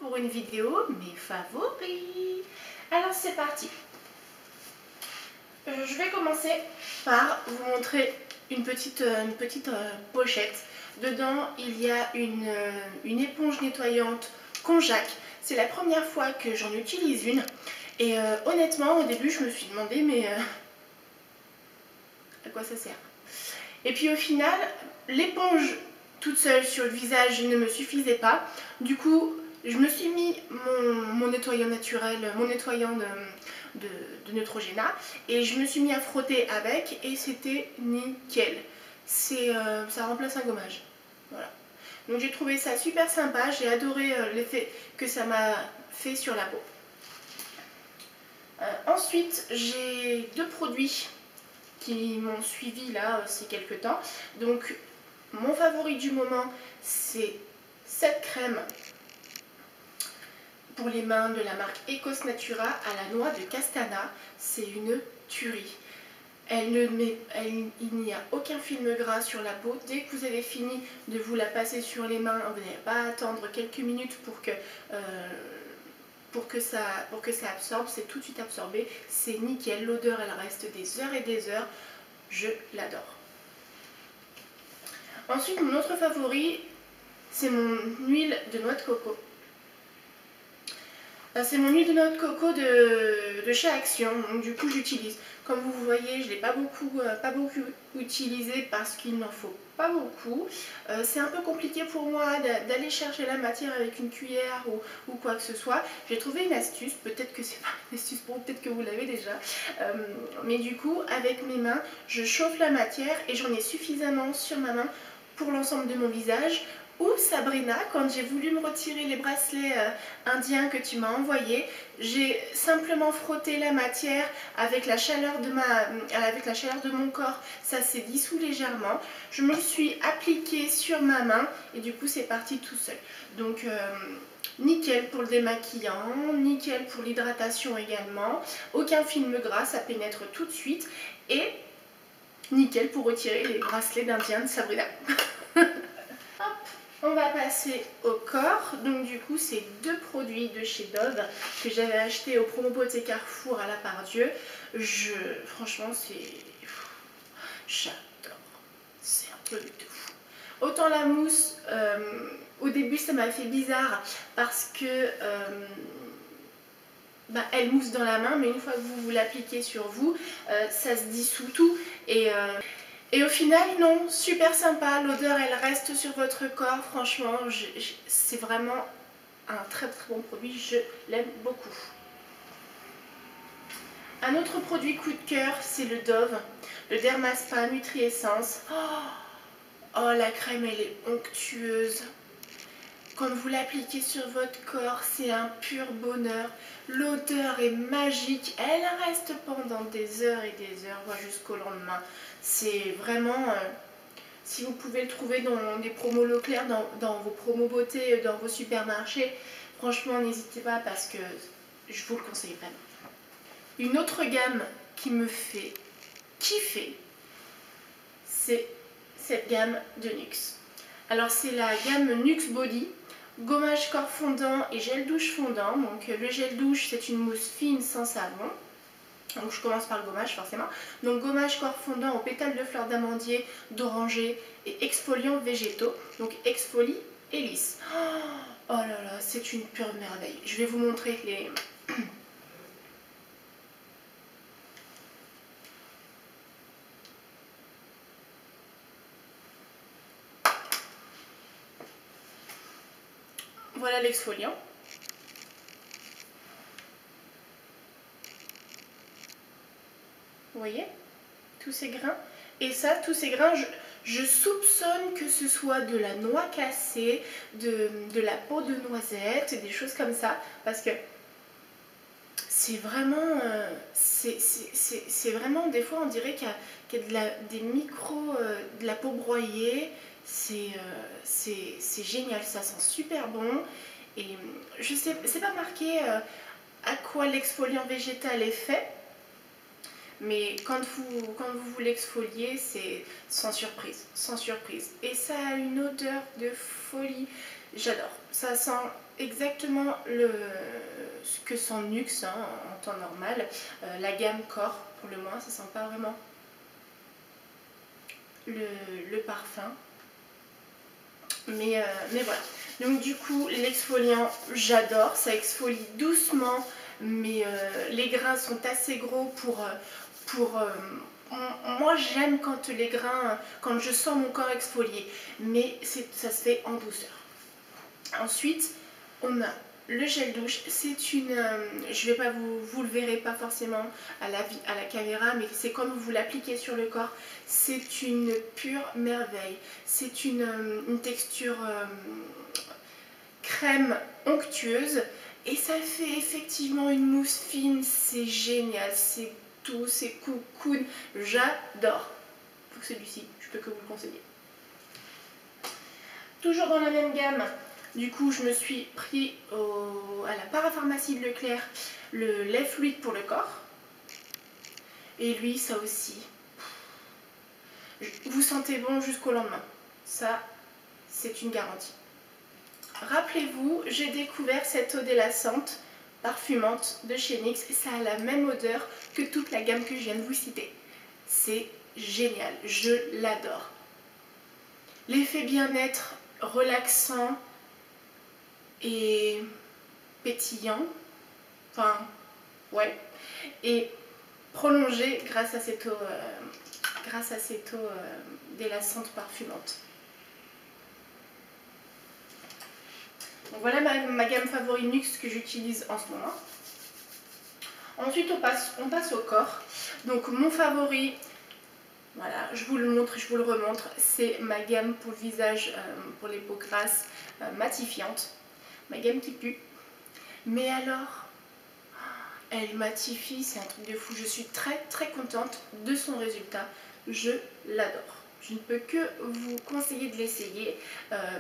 pour une vidéo mes favoris. Alors c'est parti. Je vais commencer par vous montrer une petite pochette. Dedans il y a une éponge nettoyante Konjac. C'est la première fois que j'en utilise une. Et honnêtement au début je me suis demandé mais à quoi ça sert. Et puis au final l'éponge toute seule sur le visage ne me suffisait pas. Du coup je me suis mis mon nettoyant naturel, mon nettoyant de Neutrogena, et je me suis mis à frotter avec et c'était nickel. Ça remplace un gommage. Voilà. Donc j'ai trouvé ça super sympa, j'ai adoré l'effet que ça m'a fait sur la peau. Ensuite j'ai deux produits qui m'ont suivi là ces quelques temps. Donc mon favori du moment c'est cette crème pour les mains de la marque Ecos Natura à la noix de castana. C'est une tuerie. Il n'y a aucun film gras sur la peau. Dès que vous avez fini de vous la passer sur les mains, vous n'allez pas attendre quelques minutes pour que ça absorbe. C'est tout de suite absorbé. C'est nickel. L'odeur elle reste des heures et des heures. Je l'adore. Ensuite mon autre favori c'est mon huile de noix de coco. C'est mon huile de noix de coco de chez Action, donc du coup j'utilise. Comme vous voyez, je ne l'ai pas beaucoup utilisé parce qu'il n'en faut pas beaucoup. C'est un peu compliqué pour moi d'aller chercher la matière avec une cuillère ou quoi que ce soit. J'ai trouvé une astuce, peut-être que c'est pas une astuce pour vous, peut-être que vous l'avez déjà. Mais du coup, avec mes mains, je chauffe la matière et j'en ai suffisamment sur ma main pour l'ensemble de mon visage. Ou Sabrina, quand j'ai voulu me retirer les bracelets indiens que tu m'as envoyés, j'ai simplement frotté la matière avec la chaleur de mon corps, ça s'est dissous légèrement. Je me le suis appliqué sur ma main et du coup c'est parti tout seul. Donc nickel pour le démaquillant, nickel pour l'hydratation également, aucun film gras, ça pénètre tout de suite et nickel pour retirer les bracelets d'Indien de Sabrina. On va passer au corps. Donc du coup c'est deux produits de chez Dove que j'avais acheté au promo beauté Carrefour à la Pardieu. Franchement j'adore. C'est un truc de fou. Autant la mousse, au début ça m'a fait bizarre parce que elle mousse dans la main, mais une fois que vous l'appliquez sur vous, ça se dissout tout et au final, non, super sympa, l'odeur elle reste sur votre corps, franchement, c'est vraiment un très très bon produit, je l'aime beaucoup. Un autre produit coup de cœur, c'est le Dove, le Dermaspa Nutri-Essence. Oh, la crème elle est onctueuse. Quand vous l'appliquez sur votre corps, c'est un pur bonheur. L'odeur est magique, elle reste pendant des heures et des heures, voire jusqu'au lendemain. C'est vraiment, si vous pouvez le trouver dans des promos Leclerc, dans vos promos beauté, dans vos supermarchés, franchement n'hésitez pas parce que je vous le conseille vraiment. Une autre gamme qui me fait kiffer, c'est cette gamme de NYX. Alors c'est la gamme NYX Body, gommage corps fondant et gel douche fondant. Donc le gel douche c'est une mousse fine sans savon. Donc je commence par le gommage forcément. Donc gommage corps fondant aux pétales de fleurs d'amandier, d'oranger et exfoliants végétaux. Donc exfolie et lisse. Oh là là, c'est une pure merveille. Je vais vous montrer les... Voilà l'exfoliant. Vous voyez tous ces grains. Et ça, tous ces grains, je soupçonne que ce soit de la noix cassée, de la peau de noisette, des choses comme ça. Parce que c'est vraiment, vraiment, des fois on dirait qu'il y a des micros, de la peau broyée. C'est génial, ça sent super bon. Et je sais, c'est pas marqué à quoi l'exfoliant végétal est fait. Mais quand vous l'exfoliez, c'est sans surprise, sans surprise. Et ça a une odeur de folie. J'adore. Ça sent exactement ce que sent Nuxe hein, en temps normal. La gamme corps, pour le moins, ça sent pas vraiment le parfum. Mais voilà. Donc du coup, l'exfoliant, j'adore. Ça exfolie doucement, mais les grains sont assez gros pour moi, j'aime quand les grains, quand je sens mon corps exfolié, mais ça se fait en douceur. Ensuite, on a le gel douche. C'est une, je vais pas vous le verrez pas forcément à la caméra, mais c'est comme vous l'appliquez sur le corps. C'est une pure merveille. C'est une texture crème onctueuse et ça fait effectivement une mousse fine. C'est génial, c'est doux, c'est cocoon. J'adore. Pour celui-ci, je peux que vous le conseiller. Toujours dans la même gamme. Du coup, je me suis pris à la parapharmacie de Leclerc le lait fluide pour le corps. Et lui, ça aussi. Vous sentez bon jusqu'au lendemain. Ça, c'est une garantie. Rappelez-vous, j'ai découvert cette eau délassante, parfumante de chez NYX. Et ça a la même odeur que toute la gamme que je viens de vous citer. C'est génial, je l'adore. L'effet bien-être, relaxant et pétillant, enfin ouais, et prolongé grâce à cette eau, délassante parfumante. Donc voilà ma gamme favori NYX que j'utilise en ce moment. Ensuite on passe au corps. Donc mon favori, voilà, je vous le montre, je vous le remontre, c'est ma gamme pour le visage, pour les peaux grasses matifiantes. Ma gamme qui pue. Mais alors, elle matifie, c'est un truc de fou. Je suis très très contente de son résultat. Je l'adore. Je ne peux que vous conseiller de l'essayer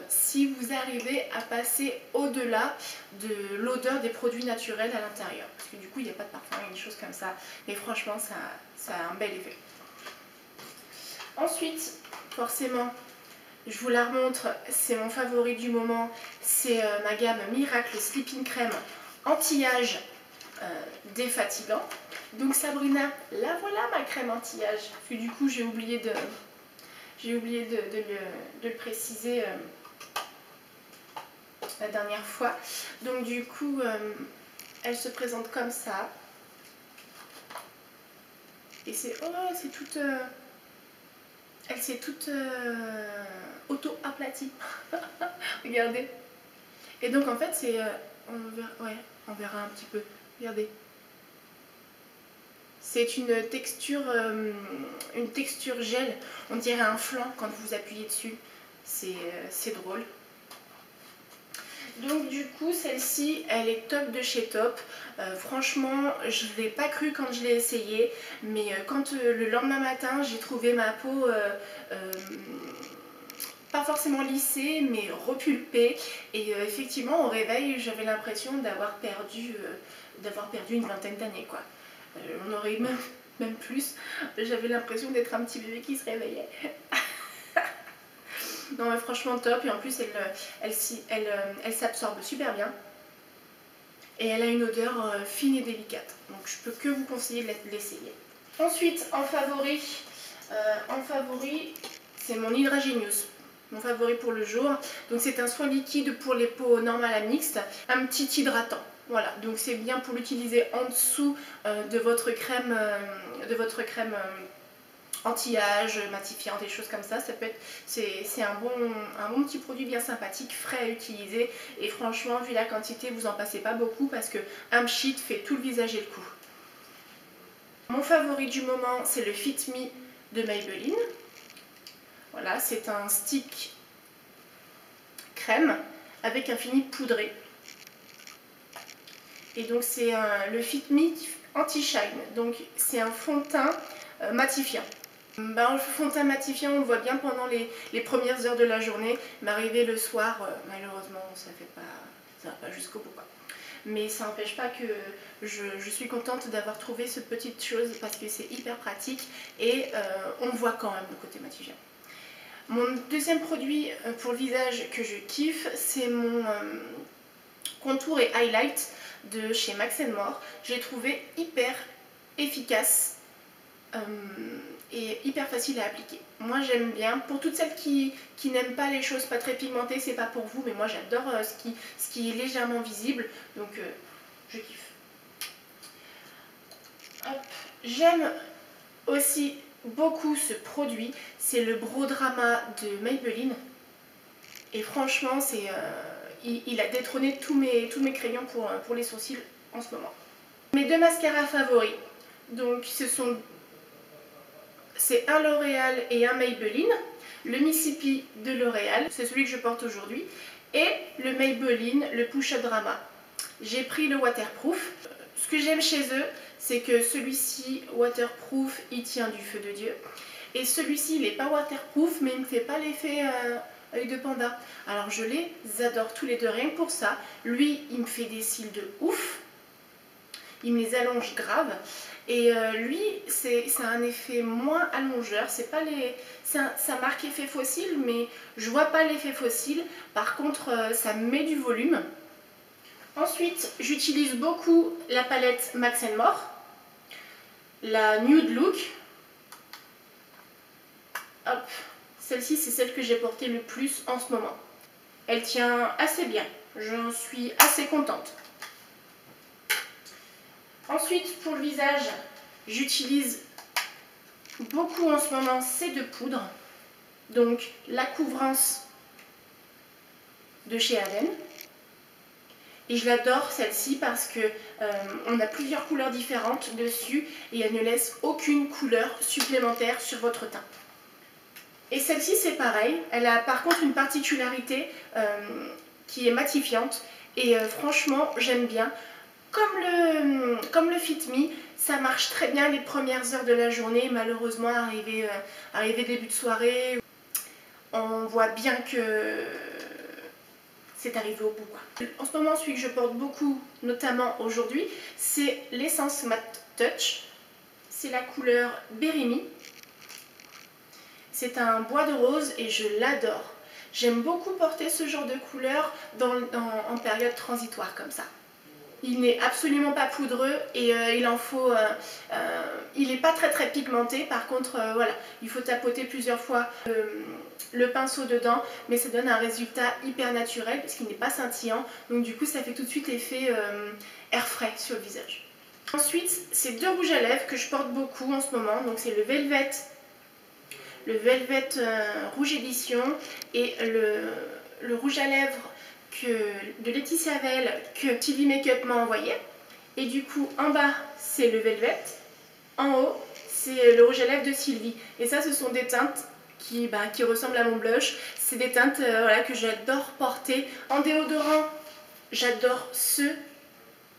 si vous arrivez à passer au-delà de l'odeur des produits naturels à l'intérieur. Parce que du coup, il n'y a pas de parfum, il y a des choses comme ça. Mais franchement, ça a un bel effet. Ensuite, forcément, je vous la remontre, c'est mon favori du moment. C'est ma gamme Miracle Sleeping Crème anti-âge défatigant. Donc Sabrina, la voilà ma crème anti-âge. Parce que du coup, j'ai oublié de le préciser la dernière fois. Donc du coup, elle se présente comme ça. Et c'est toute... elle s'est toute auto-aplatie. Regardez. Et donc en fait, c'est... on verra un petit peu. Regardez. C'est une texture gel. On dirait un flan quand vous appuyez dessus. C'est drôle. Donc du coup, celle-ci, elle est top de chez Top. Franchement, je ne l'ai pas cru quand je l'ai essayé. Mais quand le lendemain matin, j'ai trouvé ma peau... pas forcément lissée, mais repulpée. Et effectivement, au réveil, j'avais l'impression d'avoir perdu une vingtaine d'années, quoi. On aurait même plus. J'avais l'impression d'être un petit bébé qui se réveillait. Non, mais franchement top. Et en plus, elle s'absorbe super bien. Et elle a une odeur fine et délicate. Donc, je peux que vous conseiller de l'essayer. Ensuite, en favori, c'est mon Hydra Genius. Mon favori pour le jour. Donc c'est un soin liquide pour les peaux normales à mixtes, un petit hydratant. Voilà, donc c'est bien pour l'utiliser en dessous de votre crème, anti-âge, matifiante, des choses comme ça. C'est un bon petit produit bien sympathique, frais à utiliser. Et franchement, vu la quantité, vous en passez pas beaucoup parce que un pchit fait tout le visage et le cou. Mon favori du moment, c'est le Fit Me de Maybelline. Voilà, c'est un stick crème avec un fini poudré. Et donc c'est le Fit Me Anti-Shine. Donc c'est un fond de teint matifiant. Le fond de teint matifiant, on le voit bien pendant les premières heures de la journée. Mais arrivé le soir, malheureusement, ça va pas jusqu'au bout, quoi. Mais ça n'empêche pas que je suis contente d'avoir trouvé cette petite chose parce que c'est hyper pratique et on voit quand même le côté matifiant. Mon deuxième produit pour le visage que je kiffe, c'est mon contour et highlight de chez Max More. Je l'ai trouvé hyper efficace et hyper facile à appliquer. Moi j'aime bien. Pour toutes celles qui n'aiment pas les choses pas très pigmentées, c'est pas pour vous, mais moi j'adore ce qui est légèrement visible, donc je kiffe. J'aime aussi beaucoup ce produit, c'est le Brow Drama de Maybelline. Et franchement, il a détrôné tous mes crayons pour les sourcils en ce moment. Mes deux mascaras favoris, donc c'est un L'Oréal et un Maybelline. Le Mississippi de L'Oréal, c'est celui que je porte aujourd'hui, et le Maybelline, le Push Up Drama. J'ai pris le waterproof. Ce que j'aime chez eux, c'est que celui-ci, waterproof, il tient du feu de Dieu. Et celui-ci, il n'est pas waterproof, mais il ne me fait pas l'effet œil de panda. Alors je les adore tous les deux, rien que pour ça. Lui, il me fait des cils de ouf. Il me les allonge grave. Et lui, c'est un effet moins allongeur. C'est pas ça marque effet fossile, mais je vois pas l'effet fossile. Par contre, ça met du volume. Ensuite, j'utilise beaucoup la palette Max More, la Nude Look. Hop, celle-ci, c'est celle que j'ai portée le plus en ce moment. Elle tient assez bien, j'en suis assez contente. Ensuite, pour le visage, j'utilise beaucoup en ce moment ces deux poudres. Donc, la couvrance de chez Aven. Et je l'adore celle-ci parce que on a plusieurs couleurs différentes dessus et elle ne laisse aucune couleur supplémentaire sur votre teint. Et celle-ci c'est pareil, elle a par contre une particularité qui est matifiante et franchement j'aime bien. Comme le Fit Me, ça marche très bien les premières heures de la journée. Malheureusement, arrivé début de soirée, on voit bien que c'est arrivé au bout, quoi. En ce moment, celui que je porte beaucoup, notamment aujourd'hui, c'est l'essence Matte Touch. C'est la couleur Berry Me. C'est un bois de rose et je l'adore. J'aime beaucoup porter ce genre de couleur en période transitoire comme ça. Il n'est absolument pas poudreux et il n'est pas très pigmenté. Par contre, voilà, il faut tapoter plusieurs fois le pinceau dedans, mais ça donne un résultat hyper naturel parce qu'il n'est pas scintillant. Donc du coup, ça fait tout de suite effet air frais sur le visage. Ensuite, c'est deux rouges à lèvres que je porte beaucoup en ce moment. Donc c'est le Velvet Rouge Édition et le rouge à lèvres de Laetitia Vell que TV Makeup m'a envoyé. Et du coup, en bas, c'est le Velvet. En haut, c'est le rouge à lèvres de Sylvie. Et ça, ce sont des teintes qui ressemblent à mon blush. C'est des teintes voilà, que j'adore porter. En déodorant, j'adore ce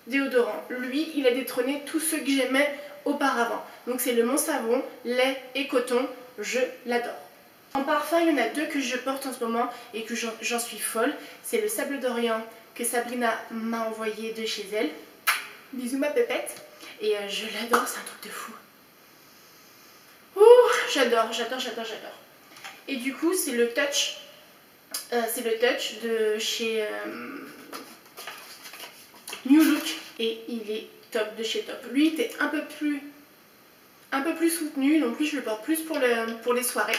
déodorant. Lui, il a détrôné tous ceux que j'aimais auparavant. Donc c'est le Monsavon, lait et coton. Je l'adore. En parfum, il y en a deux que je porte en ce moment et que j'en suis folle. C'est le Sable d'Orient que Sabrina m'a envoyé de chez elle. Bisous ma pépette. Et je l'adore, c'est un truc de fou. Ouh, j'adore. Et du coup, c'est le Touch. De chez New Look. Et il est top de chez top. Lui, il était un peu plus soutenu. Donc lui, je le porte plus pour les soirées.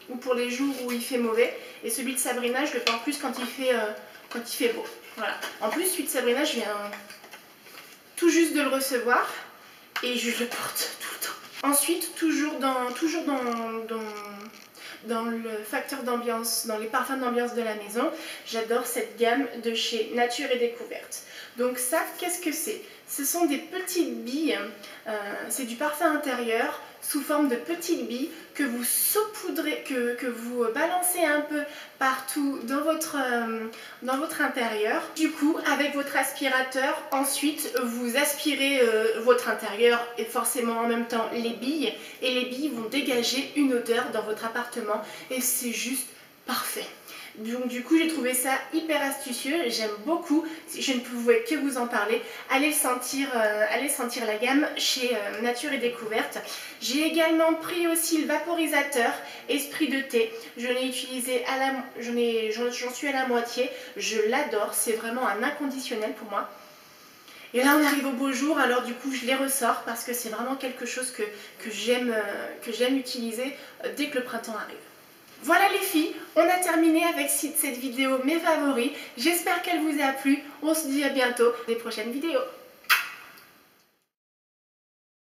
Ou pour les jours où il fait mauvais. Et celui de Sabrina, je le porte plus quand il fait beau. Voilà. En plus, celui de Sabrina, je viens tout juste de le recevoir. Et je le porte tout le temps. Ensuite, toujours dans le facteur d'ambiance, dans les parfums d'ambiance de la maison, j'adore cette gamme de chez Nature et Découverte. Donc ça, qu'est-ce que c'est? Ce sont des petites billes, c'est du parfum intérieur sous forme de petites billes que vous saupoudrez, que vous balancez un peu partout dans votre intérieur. Du coup, avec votre aspirateur, ensuite vous aspirez votre intérieur et forcément en même temps les billes. Et les billes vont dégager une odeur dans votre appartement et c'est juste parfait. Donc du coup j'ai trouvé ça hyper astucieux, j'aime beaucoup, je ne pouvais que vous en parler. Allez sentir la gamme chez Nature et Découverte. J'ai également pris aussi le vaporisateur Esprit de thé. Je l'ai utilisé j'en suis à la moitié, je l'adore, c'est vraiment un inconditionnel pour moi. Et là on arrive au beau jour, alors du coup je les ressors parce que c'est vraiment quelque chose que j'aime utiliser dès que le printemps arrive. Voilà les filles, on a terminé avec cette vidéo mes favoris. J'espère qu'elle vous a plu. On se dit à bientôt pour des prochaines vidéos.